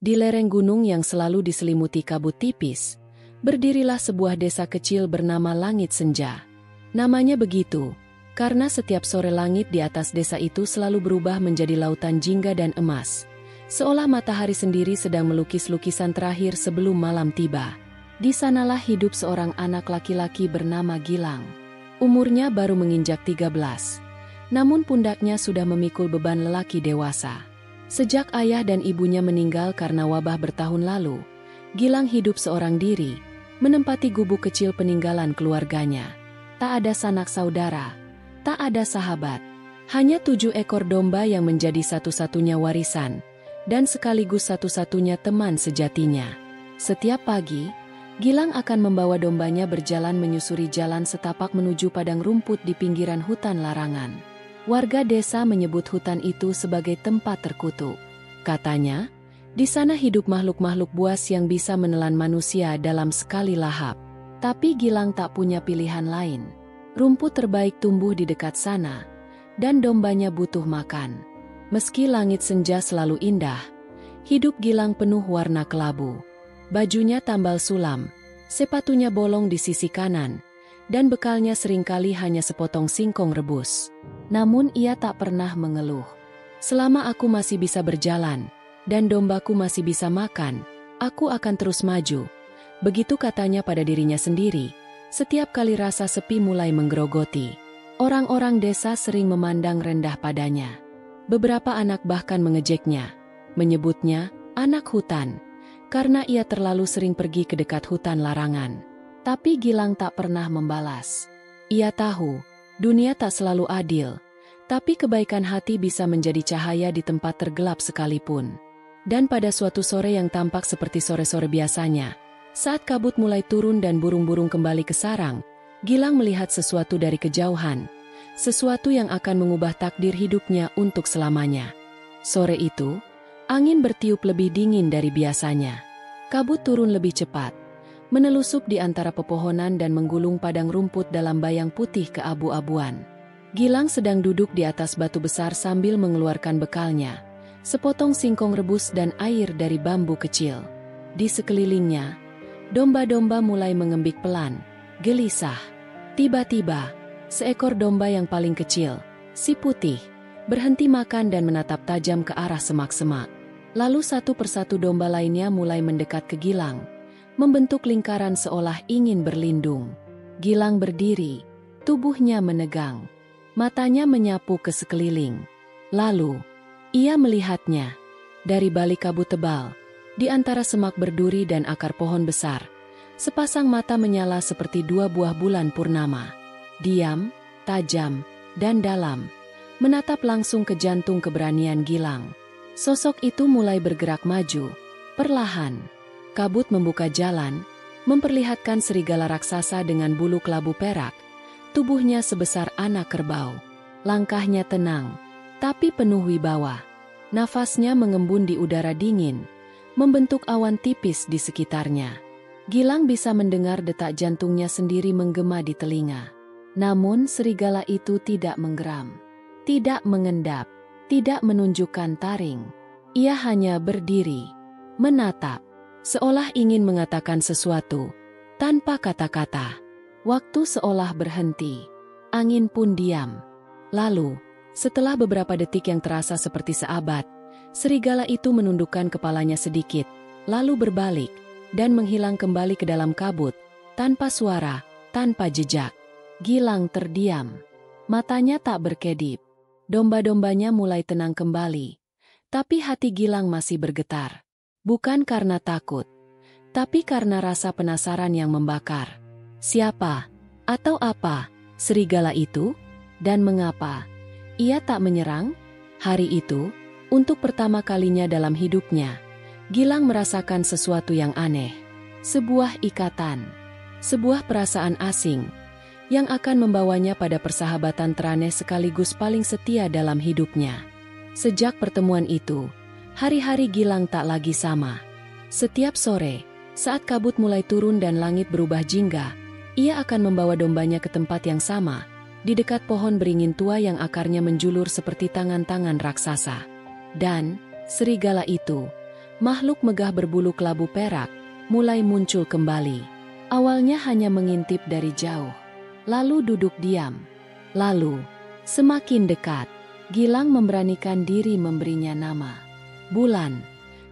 Di lereng gunung yang selalu diselimuti kabut tipis, berdirilah sebuah desa kecil bernama Langit Senja. Namanya begitu, karena setiap sore langit di atas desa itu selalu berubah menjadi lautan jingga dan emas, seolah matahari sendiri sedang melukis lukisan terakhir sebelum malam tiba. Di sanalah hidup seorang anak laki-laki bernama Gilang. Umurnya baru menginjak 13, namun pundaknya sudah memikul beban lelaki dewasa. Sejak ayah dan ibunya meninggal karena wabah bertahun lalu, Gilang hidup seorang diri, menempati gubuk kecil peninggalan keluarganya. Tak ada sanak saudara, tak ada sahabat, hanya 7 ekor domba yang menjadi satu-satunya warisan, dan sekaligus satu-satunya teman sejatinya. Setiap pagi, Gilang akan membawa dombanya berjalan menyusuri jalan setapak menuju padang rumput di pinggiran hutan larangan. Warga desa menyebut hutan itu sebagai tempat terkutuk. Katanya, di sana hidup makhluk-makhluk buas yang bisa menelan manusia dalam sekali lahap. Tapi Gilang tak punya pilihan lain. Rumput terbaik tumbuh di dekat sana, dan dombanya butuh makan. Meski langit senja selalu indah, hidup Gilang penuh warna kelabu. Bajunya tambal sulam, sepatunya bolong di sisi kanan, dan bekalnya seringkali hanya sepotong singkong rebus. Namun ia tak pernah mengeluh. Selama aku masih bisa berjalan, dan dombaku masih bisa makan, aku akan terus maju. Begitu katanya pada dirinya sendiri, setiap kali rasa sepi mulai menggerogoti. Orang-orang desa sering memandang rendah padanya. Beberapa anak bahkan mengejeknya, menyebutnya anak hutan, karena ia terlalu sering pergi ke dekat hutan larangan. Tapi Gilang tak pernah membalas. Ia tahu, dunia tak selalu adil, tapi kebaikan hati bisa menjadi cahaya di tempat tergelap sekalipun. Dan pada suatu sore yang tampak seperti sore-sore biasanya, saat kabut mulai turun dan burung-burung kembali ke sarang, Gilang melihat sesuatu dari kejauhan, sesuatu yang akan mengubah takdir hidupnya untuk selamanya. Sore itu, angin bertiup lebih dingin dari biasanya. Kabut turun lebih cepat, menelusup di antara pepohonan dan menggulung padang rumput dalam bayang putih keabu-abuan. Gilang sedang duduk di atas batu besar sambil mengeluarkan bekalnya, sepotong singkong rebus dan air dari bambu kecil. Di sekelilingnya, domba-domba mulai mengembik pelan, gelisah. Tiba-tiba, seekor domba yang paling kecil, si putih, berhenti makan dan menatap tajam ke arah semak-semak. Lalu satu persatu domba lainnya mulai mendekat ke Gilang, membentuk lingkaran seolah ingin berlindung. Gilang berdiri, tubuhnya menegang, matanya menyapu ke sekeliling. Lalu, ia melihatnya. Dari balik kabut tebal, di antara semak berduri dan akar pohon besar, sepasang mata menyala seperti 2 buah bulan purnama. Diam, tajam, dan dalam, menatap langsung ke jantung keberanian Gilang. Sosok itu mulai bergerak maju, perlahan. Kabut membuka jalan, memperlihatkan serigala raksasa dengan bulu kelabu perak, tubuhnya sebesar anak kerbau. Langkahnya tenang, tapi penuh wibawa. Nafasnya mengembun di udara dingin, membentuk awan tipis di sekitarnya. Gilang bisa mendengar detak jantungnya sendiri menggema di telinga. Namun serigala itu tidak menggeram, tidak mengendap, tidak menunjukkan taring. Ia hanya berdiri, menatap, seolah ingin mengatakan sesuatu, tanpa kata-kata. Waktu seolah berhenti, angin pun diam. Lalu, setelah beberapa detik yang terasa seperti seabad, serigala itu menundukkan kepalanya sedikit, lalu berbalik, dan menghilang kembali ke dalam kabut, tanpa suara, tanpa jejak. Gilang terdiam, matanya tak berkedip. Domba-dombanya mulai tenang kembali, tapi hati Gilang masih bergetar. Bukan karena takut, tapi karena rasa penasaran yang membakar. Siapa atau apa serigala itu, dan mengapa ia tak menyerang? Hari itu, untuk pertama kalinya dalam hidupnya, Gilang merasakan sesuatu yang aneh. Sebuah ikatan, sebuah perasaan asing, yang akan membawanya pada persahabatan teraneh sekaligus paling setia dalam hidupnya. Sejak pertemuan itu, hari-hari Gilang tak lagi sama. Setiap sore, saat kabut mulai turun dan langit berubah jingga, ia akan membawa dombanya ke tempat yang sama, di dekat pohon beringin tua yang akarnya menjulur seperti tangan-tangan raksasa. Dan, serigala itu, Makhluk megah berbulu kelabu perak mulai muncul kembali. Awalnya hanya mengintip dari jauh, lalu duduk diam, lalu semakin dekat. Gilang memberanikan diri memberinya nama Bulan,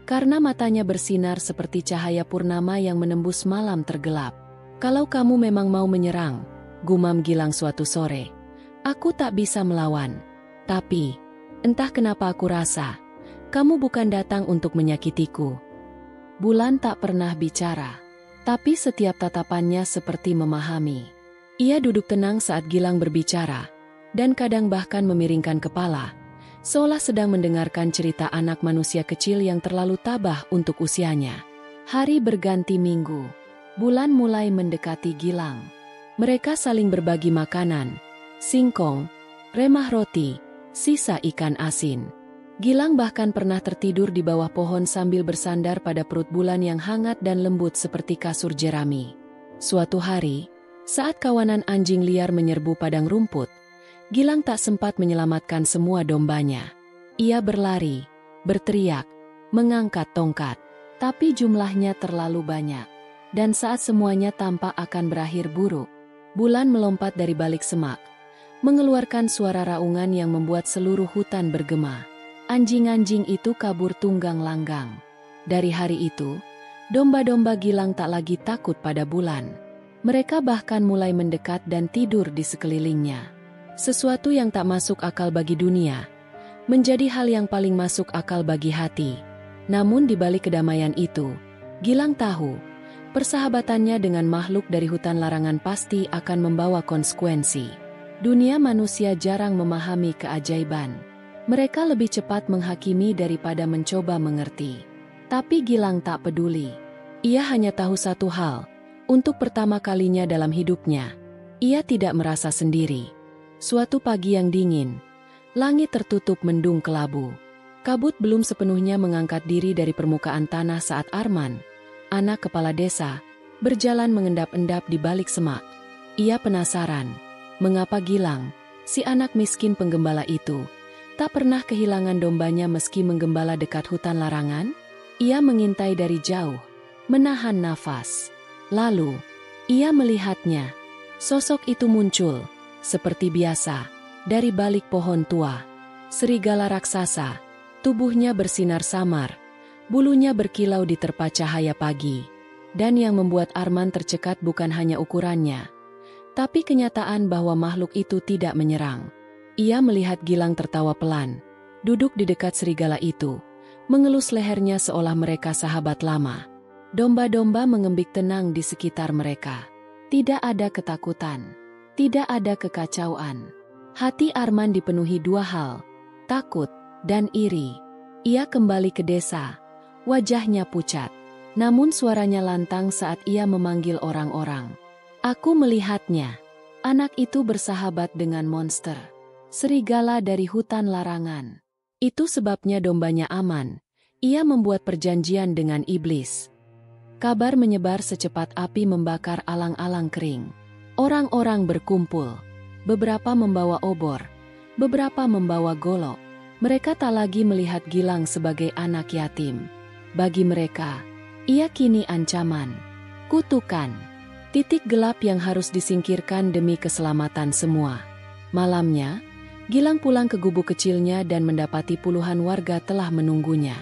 karena matanya bersinar seperti cahaya purnama yang menembus malam tergelap. "Kalau kamu memang mau menyerang," gumam Gilang suatu sore, "aku tak bisa melawan. Tapi, entah kenapa aku rasa, kamu bukan datang untuk menyakitiku." Bulan tak pernah bicara, tapi setiap tatapannya seperti memahami. Ia duduk tenang saat Gilang berbicara, dan kadang bahkan memiringkan kepala, seolah sedang mendengarkan cerita anak manusia kecil yang terlalu tabah untuk usianya. Hari berganti minggu. Bulan mulai mendekati Gilang. Mereka saling berbagi makanan, singkong, remah roti, sisa ikan asin. Gilang bahkan pernah tertidur di bawah pohon sambil bersandar pada perut Bulan yang hangat dan lembut seperti kasur jerami. Suatu hari, saat kawanan anjing liar menyerbu padang rumput, Gilang tak sempat menyelamatkan semua dombanya. Ia berlari, berteriak, mengangkat tongkat, tapi jumlahnya terlalu banyak. Dan saat semuanya tampak akan berakhir buruk, Bulan melompat dari balik semak, mengeluarkan suara raungan yang membuat seluruh hutan bergema. Anjing-anjing itu kabur tunggang langgang. Dari hari itu, domba-domba Gilang tak lagi takut pada Bulan. Mereka bahkan mulai mendekat dan tidur di sekelilingnya. Sesuatu yang tak masuk akal bagi dunia, menjadi hal yang paling masuk akal bagi hati. Namun di balik kedamaian itu, Gilang tahu, persahabatannya dengan makhluk dari hutan larangan pasti akan membawa konsekuensi. Dunia manusia jarang memahami keajaiban. Mereka lebih cepat menghakimi daripada mencoba mengerti. Tapi Gilang tak peduli. Ia hanya tahu satu hal, untuk pertama kalinya dalam hidupnya, ia tidak merasa sendiri. Suatu pagi yang dingin, langit tertutup mendung kelabu. Kabut belum sepenuhnya mengangkat diri dari permukaan tanah saat Arman, anak kepala desa, berjalan mengendap-endap di balik semak. Ia penasaran, mengapa Gilang, si anak miskin penggembala itu, tak pernah kehilangan dombanya meski menggembala dekat hutan larangan? Ia mengintai dari jauh, menahan nafas. Lalu, ia melihatnya. Sosok itu muncul, seperti biasa, dari balik pohon tua. Serigala raksasa, tubuhnya bersinar samar, bulunya berkilau diterpa cahaya pagi. Dan yang membuat Arman tercekat bukan hanya ukurannya, tapi kenyataan bahwa makhluk itu tidak menyerang. Ia melihat Gilang tertawa pelan, duduk di dekat serigala itu, mengelus lehernya seolah mereka sahabat lama. Domba-domba mengembik tenang di sekitar mereka. Tidak ada ketakutan, tidak ada kekacauan. Hati Arman dipenuhi dua hal, takut dan iri. Ia kembali ke desa, wajahnya pucat, namun suaranya lantang saat ia memanggil orang-orang. "Aku melihatnya." Anak itu bersahabat dengan monster, serigala dari hutan larangan. Itu sebabnya dombanya aman. Ia membuat perjanjian dengan iblis. Kabar menyebar secepat api membakar alang-alang kering. Orang-orang berkumpul. Beberapa membawa obor, beberapa membawa golok. Mereka tak lagi melihat Gilang sebagai anak yatim. Bagi mereka, ia kini ancaman, kutukan, titik gelap yang harus disingkirkan demi keselamatan semua. Malamnya, Gilang pulang ke gubuk kecilnya dan mendapati puluhan warga telah menunggunya.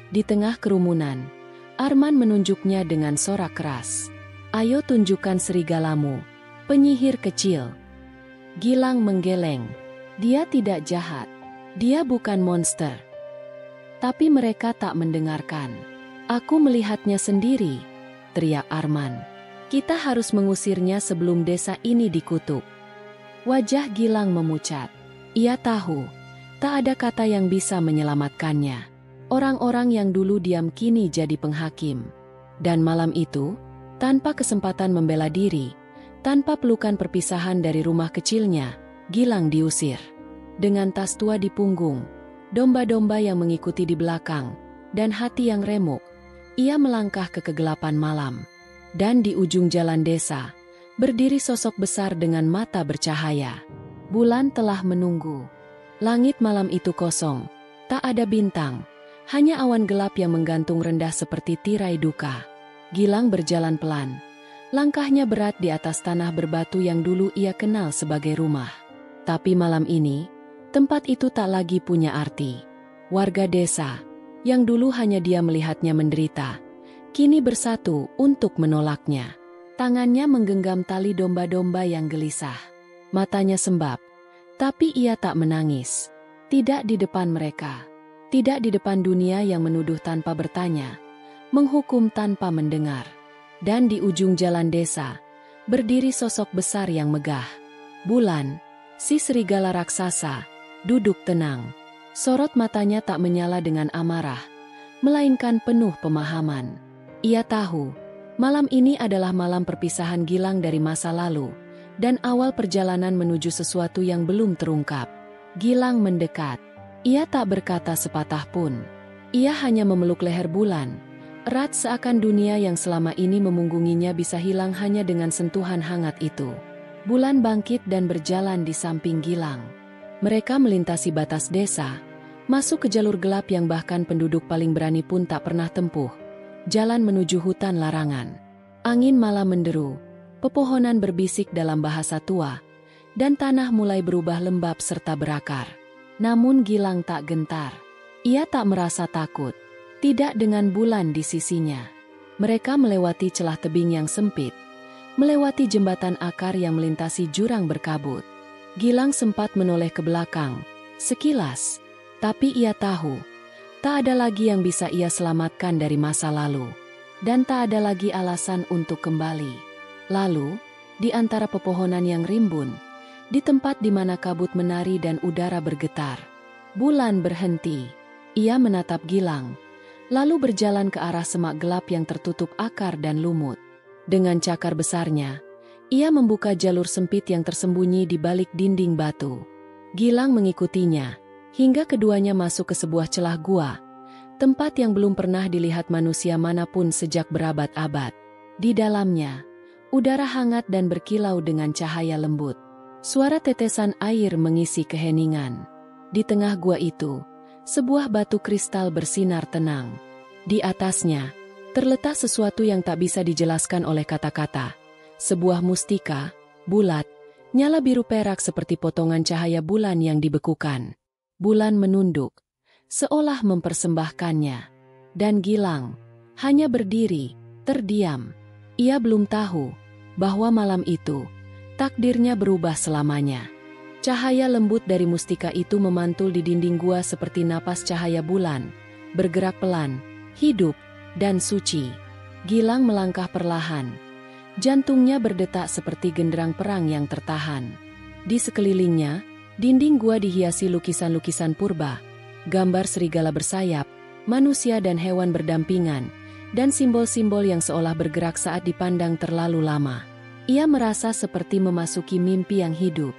Di tengah kerumunan, Arman menunjuknya dengan sorak keras. "Ayo tunjukkan serigalamu, penyihir kecil." Gilang menggeleng. Dia tidak jahat. Dia bukan monster. Tapi mereka tak mendengarkan. "Aku melihatnya sendiri," teriak Arman. "Kita harus mengusirnya sebelum desa ini dikutuk." Wajah Gilang memucat. Ia tahu, tak ada kata yang bisa menyelamatkannya. Orang-orang yang dulu diam kini jadi penghakim. Dan malam itu, tanpa kesempatan membela diri, tanpa pelukan perpisahan dari rumah kecilnya, Gilang diusir. Dengan tas tua di punggung, domba-domba yang mengikuti di belakang, dan hati yang remuk, ia melangkah ke kegelapan malam. Dan di ujung jalan desa, berdiri sosok besar dengan mata bercahaya. Bulan telah menunggu. Langit malam itu kosong, tak ada bintang. Hanya awan gelap yang menggantung rendah seperti tirai duka. Gilang berjalan pelan. Langkahnya berat di atas tanah berbatu yang dulu ia kenal sebagai rumah. Tapi malam ini, tempat itu tak lagi punya arti. Warga desa, yang dulu hanya dia melihatnya menderita, kini bersatu untuk menolaknya. Tangannya menggenggam tali domba-domba yang gelisah. Matanya sembab, tapi ia tak menangis. Tidak di depan mereka. Tidak di depan dunia yang menuduh tanpa bertanya, menghukum tanpa mendengar. Dan di ujung jalan desa, berdiri sosok besar yang megah. Bulan, si serigala raksasa, duduk tenang. Sorot matanya tak menyala dengan amarah, melainkan penuh pemahaman. Ia tahu, malam ini adalah malam perpisahan Gilang dari masa lalu, dan awal perjalanan menuju sesuatu yang belum terungkap. Gilang mendekat. Ia tak berkata sepatah pun. Ia hanya memeluk leher Bulan, erat seakan dunia yang selama ini memunggunginya bisa hilang hanya dengan sentuhan hangat itu. Bulan bangkit dan berjalan di samping Gilang. Mereka melintasi batas desa, masuk ke jalur gelap yang bahkan penduduk paling berani pun tak pernah tempuh. Jalan menuju hutan larangan. Angin malam menderu, pepohonan berbisik dalam bahasa tua, dan tanah mulai berubah lembab serta berakar. Namun Gilang tak gentar. Ia tak merasa takut. Tidak dengan Bulan di sisinya. Mereka melewati celah tebing yang sempit, melewati jembatan akar yang melintasi jurang berkabut. Gilang sempat menoleh ke belakang, sekilas, tapi ia tahu, tak ada lagi yang bisa ia selamatkan dari masa lalu, dan tak ada lagi alasan untuk kembali. Lalu, di antara pepohonan yang rimbun, di tempat di mana kabut menari dan udara bergetar, Bulan berhenti. Ia menatap Gilang, lalu berjalan ke arah semak gelap yang tertutup akar dan lumut. Dengan cakar besarnya, ia membuka jalur sempit yang tersembunyi di balik dinding batu. Gilang mengikutinya, hingga keduanya masuk ke sebuah celah gua, tempat yang belum pernah dilihat manusia manapun sejak berabad-abad. Di dalamnya, udara hangat dan berkilau dengan cahaya lembut. Suara tetesan air mengisi keheningan. Di tengah gua itu, sebuah batu kristal bersinar tenang. Di atasnya, terletak sesuatu yang tak bisa dijelaskan oleh kata-kata. Sebuah mustika, bulat, nyala biru perak seperti potongan cahaya bulan yang dibekukan. Bulan menunduk, seolah mempersembahkannya. Dan Gilang hanya berdiri, terdiam. Ia belum tahu bahwa malam itu, takdirnya berubah selamanya. Cahaya lembut dari mustika itu memantul di dinding gua seperti napas cahaya bulan, bergerak pelan, hidup, dan suci. Gilang melangkah perlahan. Jantungnya berdetak seperti genderang perang yang tertahan. Di sekelilingnya, dinding gua dihiasi lukisan-lukisan purba, gambar serigala bersayap, manusia dan hewan berdampingan, dan simbol-simbol yang seolah bergerak saat dipandang terlalu lama. Ia merasa seperti memasuki mimpi yang hidup.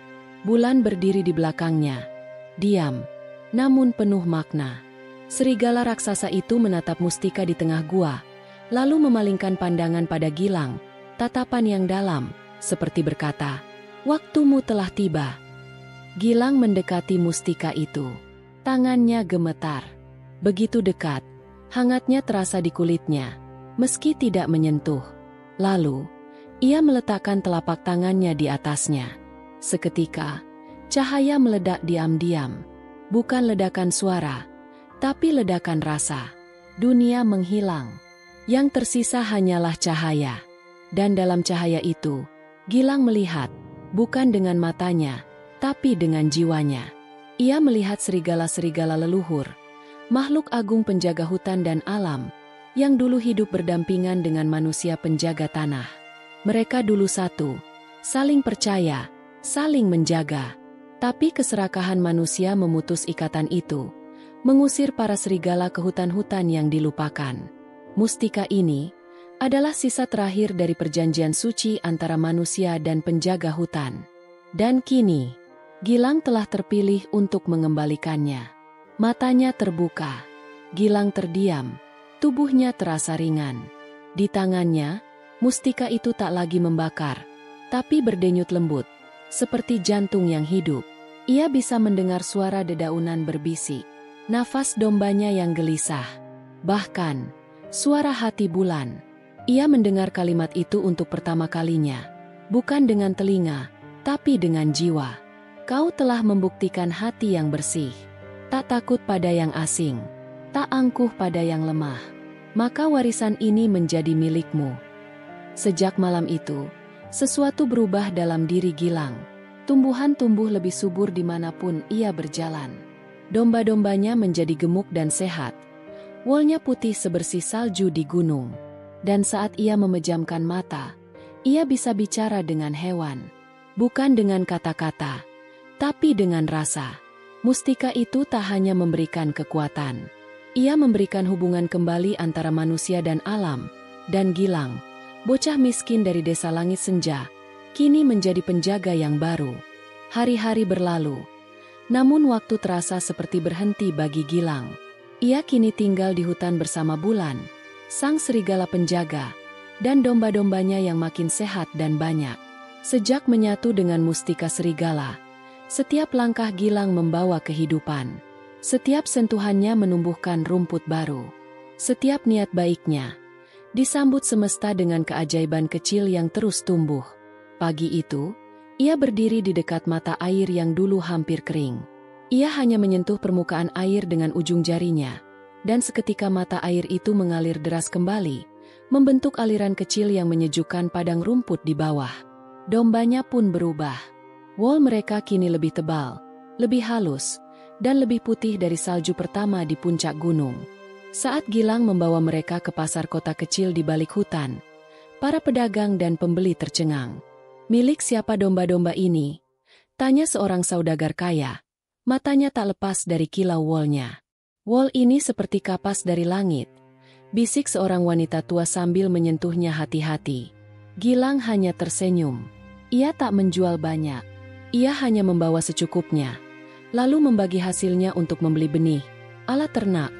Bulan berdiri di belakangnya, diam, namun penuh makna. Serigala raksasa itu menatap mustika di tengah gua, lalu memalingkan pandangan pada Gilang, tatapan yang dalam, seperti berkata, "Waktumu telah tiba." Gilang mendekati mustika itu. Tangannya gemetar. Begitu dekat, hangatnya terasa di kulitnya, meski tidak menyentuh. Lalu, ia meletakkan telapak tangannya di atasnya. Seketika, cahaya meledak diam-diam. Bukan ledakan suara, tapi ledakan rasa. Dunia menghilang. Yang tersisa hanyalah cahaya. Dan dalam cahaya itu, Gilang melihat, bukan dengan matanya, tapi dengan jiwanya. Ia melihat serigala-serigala leluhur, makhluk agung penjaga hutan dan alam, yang dulu hidup berdampingan dengan manusia penjaga tanah. Mereka dulu satu, saling percaya, saling menjaga. Tapi keserakahan manusia memutus ikatan itu, mengusir para serigala ke hutan-hutan yang dilupakan. Mustika ini adalah sisa terakhir dari perjanjian suci antara manusia dan penjaga hutan. Dan kini, Gilang telah terpilih untuk mengembalikannya. Matanya terbuka. Gilang terdiam. Tubuhnya terasa ringan. Di tangannya, mustika itu tak lagi membakar, tapi berdenyut lembut, seperti jantung yang hidup. Ia bisa mendengar suara dedaunan berbisik. nafas dombanya yang gelisah, bahkan suara hati Bulan. Ia mendengar kalimat itu untuk pertama kalinya, bukan dengan telinga, tapi dengan jiwa. Kau telah membuktikan hati yang bersih, tak takut pada yang asing, tak angkuh pada yang lemah. Maka warisan ini menjadi milikmu. Sejak malam itu, sesuatu berubah dalam diri Gilang. Tumbuhan tumbuh lebih subur dimanapun ia berjalan. Domba-dombanya menjadi gemuk dan sehat. Woolnya putih sebersih salju di gunung. Dan saat ia memejamkan mata, ia bisa bicara dengan hewan. Bukan dengan kata-kata, tapi dengan rasa. Mustika itu tak hanya memberikan kekuatan. Ia memberikan hubungan kembali antara manusia dan alam. Dan Gilang, bocah miskin dari desa Langit Senja, kini menjadi penjaga yang baru. Hari-hari berlalu, namun waktu terasa seperti berhenti bagi Gilang. Ia kini tinggal di hutan bersama Bulan, sang serigala penjaga, dan domba-dombanya yang makin sehat dan banyak. Sejak menyatu dengan mustika serigala, setiap langkah Gilang membawa kehidupan. Setiap sentuhannya menumbuhkan rumput baru. Setiap niat baiknya disambut semesta dengan keajaiban kecil yang terus tumbuh. Pagi itu, ia berdiri di dekat mata air yang dulu hampir kering. Ia hanya menyentuh permukaan air dengan ujung jarinya, dan seketika mata air itu mengalir deras kembali, membentuk aliran kecil yang menyejukkan padang rumput di bawah. Dombanya pun berubah. Wool mereka kini lebih tebal, lebih halus, dan lebih putih dari salju pertama di puncak gunung. Saat Gilang membawa mereka ke pasar kota kecil di balik hutan, para pedagang dan pembeli tercengang. Milik siapa domba-domba ini? Tanya seorang saudagar kaya. Matanya tak lepas dari kilau woolnya. Wool ini seperti kapas dari langit, bisik seorang wanita tua sambil menyentuhnya hati-hati. Gilang hanya tersenyum. Ia tak menjual banyak. Ia hanya membawa secukupnya, lalu membagi hasilnya untuk membeli benih, alat ternak,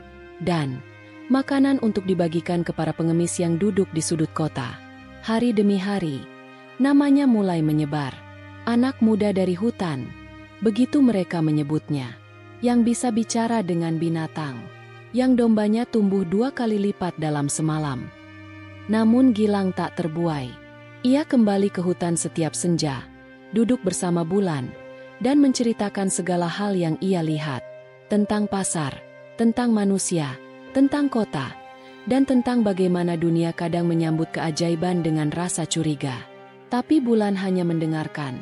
dan makanan untuk dibagikan ke para pengemis yang duduk di sudut kota. Hari demi hari, namanya mulai menyebar. Anak muda dari hutan, begitu mereka menyebutnya, yang bisa bicara dengan binatang, yang dombanya tumbuh 2 kali lipat dalam semalam. Namun Gilang tak terbuai. Ia kembali ke hutan setiap senja, duduk bersama Bulan, dan menceritakan segala hal yang ia lihat. Tentang pasar, tentang manusia, tentang kota, dan tentang bagaimana dunia kadang menyambut keajaiban dengan rasa curiga. Tapi Bulan hanya mendengarkan.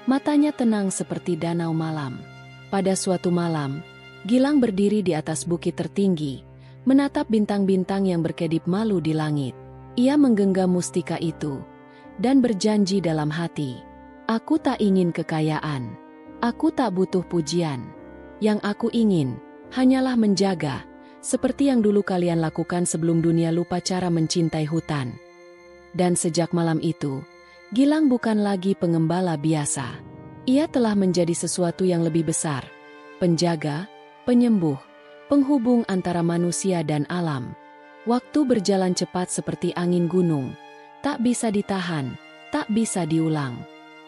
Matanya tenang seperti danau malam. Pada suatu malam, Gilang berdiri di atas bukit tertinggi, menatap bintang-bintang yang berkedip malu di langit. Ia menggenggam mustika itu, dan berjanji dalam hati, "Aku tak ingin kekayaan. Aku tak butuh pujian. Yang aku ingin, hanyalah menjaga, seperti yang dulu kalian lakukan sebelum dunia lupa cara mencintai hutan." Dan sejak malam itu, Gilang bukan lagi pengembala biasa. Ia telah menjadi sesuatu yang lebih besar. Penjaga, penyembuh, penghubung antara manusia dan alam. Waktu berjalan cepat seperti angin gunung. Tak bisa ditahan, tak bisa diulang.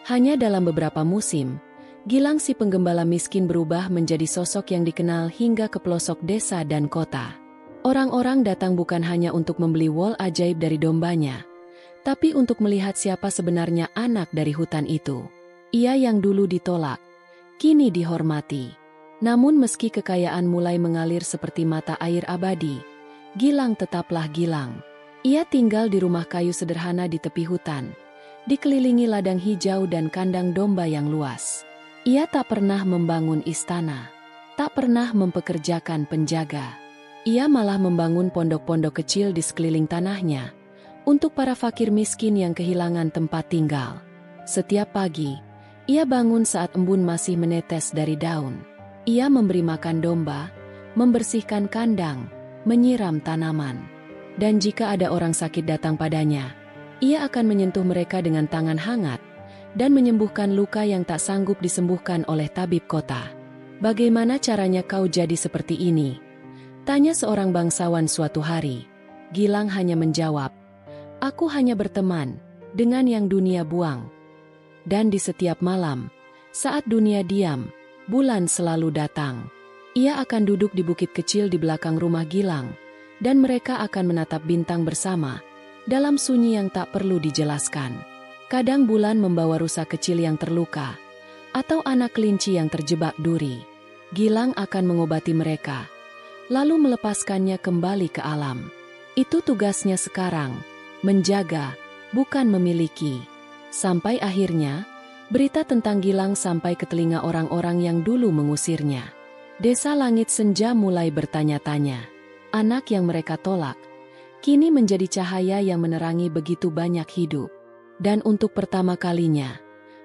Hanya dalam beberapa musim, Gilang si penggembala miskin berubah menjadi sosok yang dikenal hingga ke pelosok desa dan kota. Orang-orang datang bukan hanya untuk membeli wool ajaib dari dombanya, tapi untuk melihat siapa sebenarnya anak dari hutan itu. Ia yang dulu ditolak, kini dihormati. Namun meski kekayaan mulai mengalir seperti mata air abadi, Gilang tetaplah Gilang. Ia tinggal di rumah kayu sederhana di tepi hutan, dikelilingi ladang hijau dan kandang domba yang luas. Ia tak pernah membangun istana, tak pernah mempekerjakan penjaga. Ia malah membangun pondok-pondok kecil di sekeliling tanahnya, untuk para fakir miskin yang kehilangan tempat tinggal. Setiap pagi, ia bangun saat embun masih menetes dari daun. Ia memberi makan domba, membersihkan kandang, menyiram tanaman. Dan jika ada orang sakit datang padanya, ia akan menyentuh mereka dengan tangan hangat, dan menyembuhkan luka yang tak sanggup disembuhkan oleh tabib kota. "Bagaimana caranya kau jadi seperti ini?" tanya seorang bangsawan suatu hari. Gilang hanya menjawab, "Aku hanya berteman dengan yang dunia buang." Dan di setiap malam, saat dunia diam, Bulan selalu datang. Ia akan duduk di bukit kecil di belakang rumah Gilang, dan mereka akan menatap bintang bersama, dalam sunyi yang tak perlu dijelaskan. Kadang bulan membawa rusa kecil yang terluka, atau anak kelinci yang terjebak duri. Gilang akan mengobati mereka, lalu melepaskannya kembali ke alam. Itu tugasnya sekarang, menjaga, bukan memiliki. Sampai akhirnya, berita tentang Gilang sampai ke telinga orang-orang yang dulu mengusirnya. Desa Langit Senja mulai bertanya-tanya. Anak yang mereka tolak, kini menjadi cahaya yang menerangi begitu banyak hidup. Dan untuk pertama kalinya,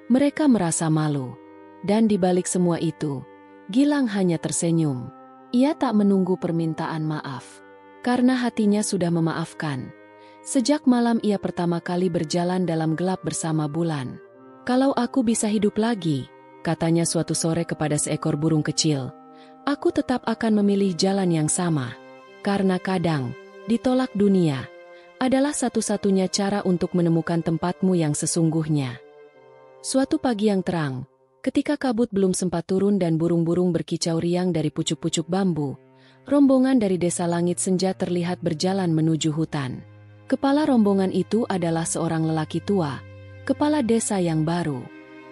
mereka merasa malu. Dan di balik semua itu, Gilang hanya tersenyum. Ia tak menunggu permintaan maaf, karena hatinya sudah memaafkan. Sejak malam ia pertama kali berjalan dalam gelap bersama bulan. "Kalau aku bisa hidup lagi," katanya suatu sore kepada seekor burung kecil, "aku tetap akan memilih jalan yang sama. Karena kadang, ditolak dunia adalah satu-satunya cara untuk menemukan tempatmu yang sesungguhnya." Suatu pagi yang terang, ketika kabut belum sempat turun dan burung-burung berkicau riang dari pucuk-pucuk bambu, rombongan dari Desa Langit Senja terlihat berjalan menuju hutan. Kepala rombongan itu adalah seorang lelaki tua, kepala desa yang baru.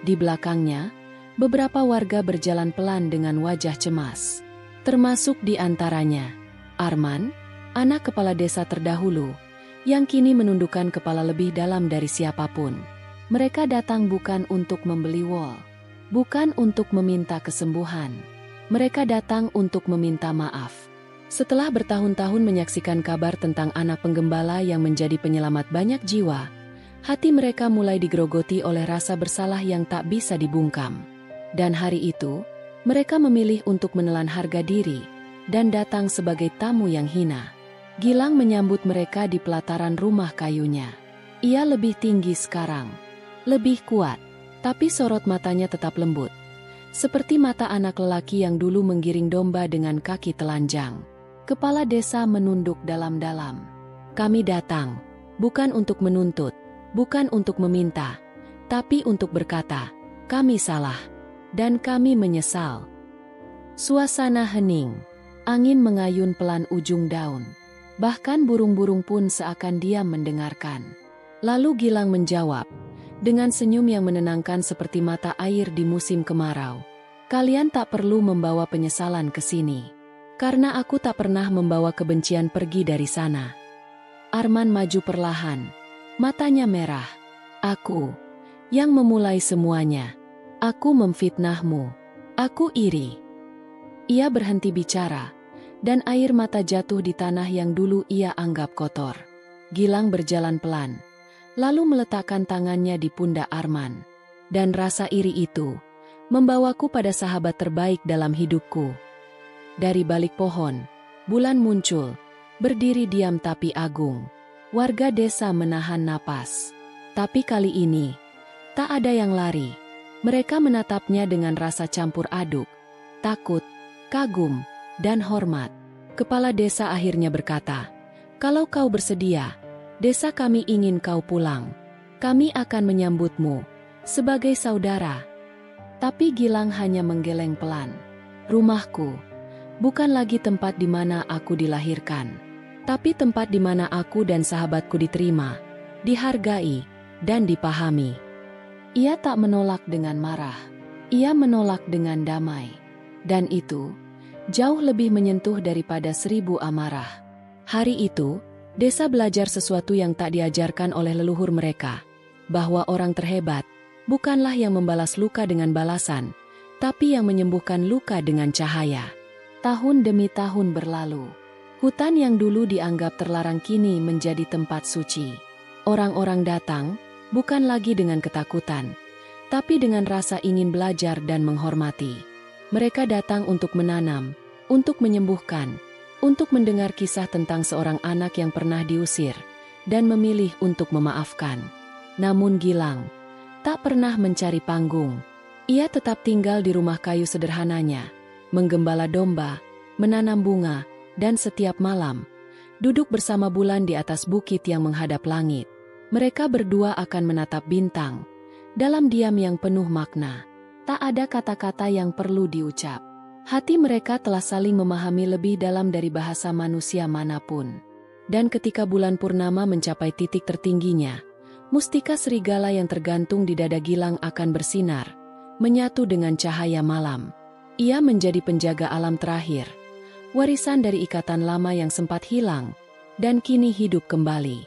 Di belakangnya, beberapa warga berjalan pelan dengan wajah cemas. Termasuk di antaranya Arman, anak kepala desa terdahulu, yang kini menundukkan kepala lebih dalam dari siapapun. Mereka datang bukan untuk membeli wol, bukan untuk meminta kesembuhan. Mereka datang untuk meminta maaf. Setelah bertahun-tahun menyaksikan kabar tentang anak penggembala yang menjadi penyelamat banyak jiwa, hati mereka mulai digerogoti oleh rasa bersalah yang tak bisa dibungkam. Dan hari itu, mereka memilih untuk menelan harga diri dan datang sebagai tamu yang hina. Gilang menyambut mereka di pelataran rumah kayunya. Ia lebih tinggi sekarang, lebih kuat, tapi sorot matanya tetap lembut, seperti mata anak lelaki yang dulu menggiring domba dengan kaki telanjang. Kepala desa menunduk dalam-dalam. "Kami datang, bukan untuk menuntut, bukan untuk meminta, tapi untuk berkata, kami salah, dan kami menyesal." Suasana hening, angin mengayun pelan ujung daun. Bahkan burung-burung pun seakan diam mendengarkan. Lalu Gilang menjawab, dengan senyum yang menenangkan seperti mata air di musim kemarau. "Kalian tak perlu membawa penyesalan ke sini, karena aku tak pernah membawa kebencian pergi dari sana." Arman maju perlahan, matanya merah. "Aku yang memulai semuanya. Aku memfitnahmu. Aku iri." Ia berhenti bicara, dan air mata jatuh di tanah yang dulu ia anggap kotor. Gilang berjalan pelan, lalu meletakkan tangannya di pundak Arman. "Dan rasa iri itu membawaku pada sahabat terbaik dalam hidupku." Dari balik pohon, bulan muncul, berdiri diam tapi agung. Warga desa menahan napas. Tapi kali ini, tak ada yang lari. Mereka menatapnya dengan rasa campur aduk, takut, kagum, dan hormat. Kepala desa akhirnya berkata, "Kalau kau bersedia, desa kami ingin kau pulang. Kami akan menyambutmu sebagai saudara." Tapi Gilang hanya menggeleng pelan. "Rumahku bukan lagi tempat di mana aku dilahirkan, tapi tempat di mana aku dan sahabatku diterima, dihargai, dan dipahami." Ia tak menolak dengan marah. Ia menolak dengan damai. Dan itu jauh lebih menyentuh daripada 1000 amarah. Hari itu, desa belajar sesuatu yang tak diajarkan oleh leluhur mereka, bahwa orang terhebat bukanlah yang membalas luka dengan balasan, tapi yang menyembuhkan luka dengan cahaya. Tahun demi tahun berlalu. Hutan yang dulu dianggap terlarang kini menjadi tempat suci. Orang-orang datang, bukan lagi dengan ketakutan, tapi dengan rasa ingin belajar dan menghormati. Mereka datang untuk menanam, untuk menyembuhkan, untuk mendengar kisah tentang seorang anak yang pernah diusir, dan memilih untuk memaafkan. Namun Gilang tak pernah mencari panggung. Ia tetap tinggal di rumah kayu sederhananya, menggembala domba, menanam bunga, dan setiap malam, duduk bersama bulan di atas bukit yang menghadap langit. Mereka berdua akan menatap bintang, dalam diam yang penuh makna. Tak ada kata-kata yang perlu diucap. Hati mereka telah saling memahami lebih dalam dari bahasa manusia manapun. Dan ketika bulan purnama mencapai titik tertingginya, mustika serigala yang tergantung di dada Gilang akan bersinar, menyatu dengan cahaya malam. Ia menjadi penjaga alam terakhir, warisan dari ikatan lama yang sempat hilang, dan kini hidup kembali.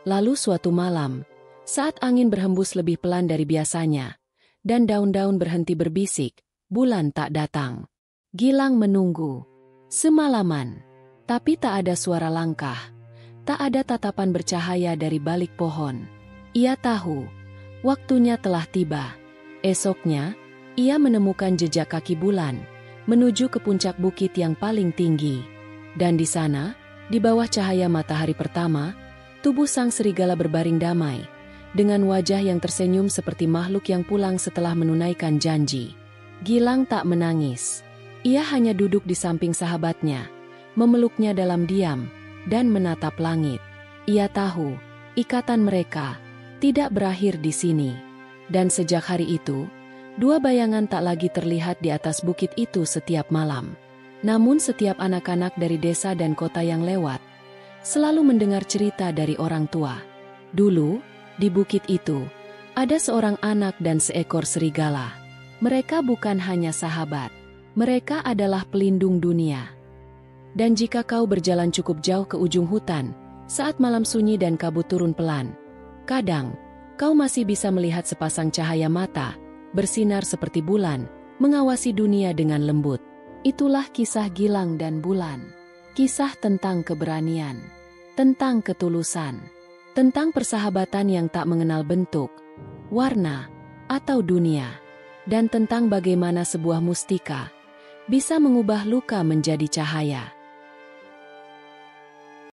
Lalu suatu malam, saat angin berhembus lebih pelan dari biasanya, dan daun-daun berhenti berbisik, bulan tak datang. Gilang menunggu. Semalaman. Tapi tak ada suara langkah. Tak ada tatapan bercahaya dari balik pohon. Ia tahu, waktunya telah tiba. Esoknya, ia menemukan jejak kaki bulan, menuju ke puncak bukit yang paling tinggi. Dan di sana, di bawah cahaya matahari pertama, tubuh sang serigala berbaring damai, dengan wajah yang tersenyum seperti makhluk yang pulang setelah menunaikan janji. Gilang tak menangis. Ia hanya duduk di samping sahabatnya, memeluknya dalam diam, dan menatap langit. Ia tahu, ikatan mereka tidak berakhir di sini. Dan sejak hari itu, dua bayangan tak lagi terlihat di atas bukit itu setiap malam. Namun setiap anak-anak dari desa dan kota yang lewat, selalu mendengar cerita dari orang tua. Dulu, di bukit itu, ada seorang anak dan seekor serigala. Mereka bukan hanya sahabat. Mereka adalah pelindung dunia. Dan jika kau berjalan cukup jauh ke ujung hutan, saat malam sunyi dan kabut turun pelan, kadang, kau masih bisa melihat sepasang cahaya mata, bersinar seperti bulan, mengawasi dunia dengan lembut. Itulah kisah Gilang dan Bulan. Kisah tentang keberanian, tentang ketulusan, tentang persahabatan yang tak mengenal bentuk, warna, atau dunia, dan tentang bagaimana sebuah mustika bisa mengubah luka menjadi cahaya.